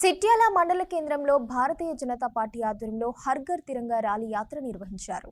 చిట్యాల మండల కేంద్రంలో భారతీయ జనతా పార్టీ ఆధ్వర్యంలో హర్ ఘర్ తిరంగా ర్యాలీ యాత్ర నిర్వహించారు.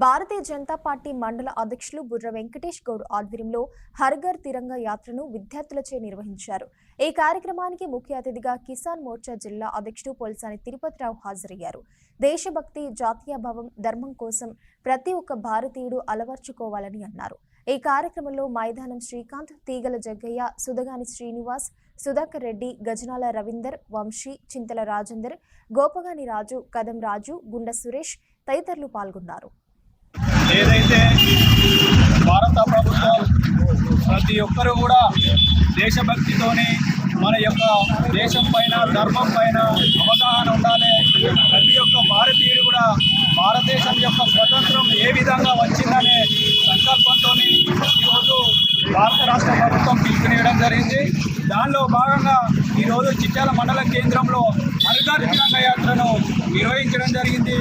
భారతీయ జనతా పార్టీ మండల అధ్యక్షులు బుర్ర వెంకటేష్ గౌడ్ ఆధ్వర్యంలో హర్ ఘర్ తిరంగా యాత్రను విద్యార్థులచే నిర్వహించారు. ఈ కార్యక్రమానికి ముఖ్య అతిథిగా కిసాన్ మోర్చా జిల్లా అధ్యక్షుడు పోల్సాని తిరుపతిరావు హాజరయ్యారు. దేశభక్తి, జాతీయభావం, ధర్మం కోసం ప్రతి ఒక్క భారతీయుడు అలవర్చుకోవాలని అన్నారు. ఈ కార్యక్రమంలో మైదానం శ్రీకాంత్, తీగల జగ్గయ్య, సుధగాని శ్రీనివాస్, సుధాకర్ రెడ్డి, గజనాల రవీందర్, వంశీ, చింతల రాజేందర్, గోపగాని రాజు, కదం రాజు, గుండ సురేష్ తదితరులు పాల్గొన్నారు. ఏదైతే భారత ప్రభుత్వం ప్రతి ఒక్కరు కూడా దేశభక్తితోని మన యొక్క దేశం పైన, ధర్మం పైన అవగాహన ఉండాలి. ప్రతి ఒక్క భారతీయుడు కూడా భారతదేశం యొక్క స్వతంత్రం ఏ విధంగా వచ్చిందనే సంకల్పంతో ఈరోజు భారత రాష్ట్ర ప్రభుత్వం పిలుపునివ్వడం జరిగింది. దానిలో భాగంగా ఈరోజు చిట్యాల మండల కేంద్రంలో హర్ ఘర్ తిరంగా యాత్రను నిర్వహించడం జరిగింది.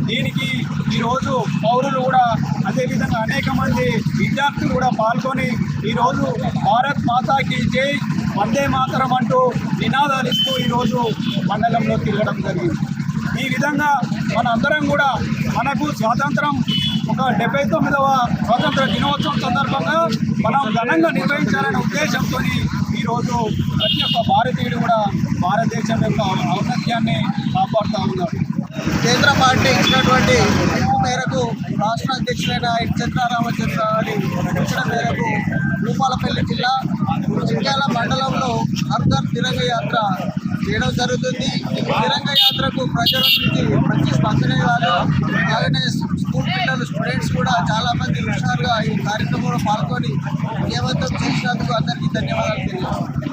దీనికి ఈరోజు పౌరులు కూడా, అదేవిధంగా అనేక మంది విద్యార్థులు కూడా పాల్గొని ఈరోజు భారత్ మాతాకి జై, వందే మాతరం అంటూ నినాదాలు ఇస్తూ ఈరోజు మండలంలో తిరగడం జరిగింది. ఈ విధంగా మన అందరం కూడా మనకు స్వాతంత్రం ఒక 79వ స్వాతంత్ర దినోత్సవం సందర్భంగా మనం ఘనంగా నిర్వహించాలనే ఉద్దేశంతో ఈరోజు ప్రతి ఒక్క భారతీయుడు కూడా భారతదేశం యొక్క ఔన్నత్యాన్ని కాపాడుతూ ఉన్నాడు. కేంద్ర పార్టీ ఇచ్చినటువంటి పిలుపు మేరకు రాష్ట్ర అధ్యక్షులైన చంద్రరామచంద్ర గారి సూచన మేరకు భూపాలపల్లి జిల్లా చిట్యాల మండలంలో హర్ ఘర్ తిరంగా యాత్ర చేయడం జరుగుతుంది. ఈ తిరంగా యాత్రకు ప్రజల నుంచి మంచి స్పందన కాదు. అలాగే స్కూల్ పిల్లలు, స్టూడెంట్స్ కూడా చాలామంది హుషారుగా ఈ కార్యక్రమంలో పాల్గొని విజయవంతం చేసినందుకు అందరికీ ధన్యవాదాలు తెలియజేస్తున్నాను.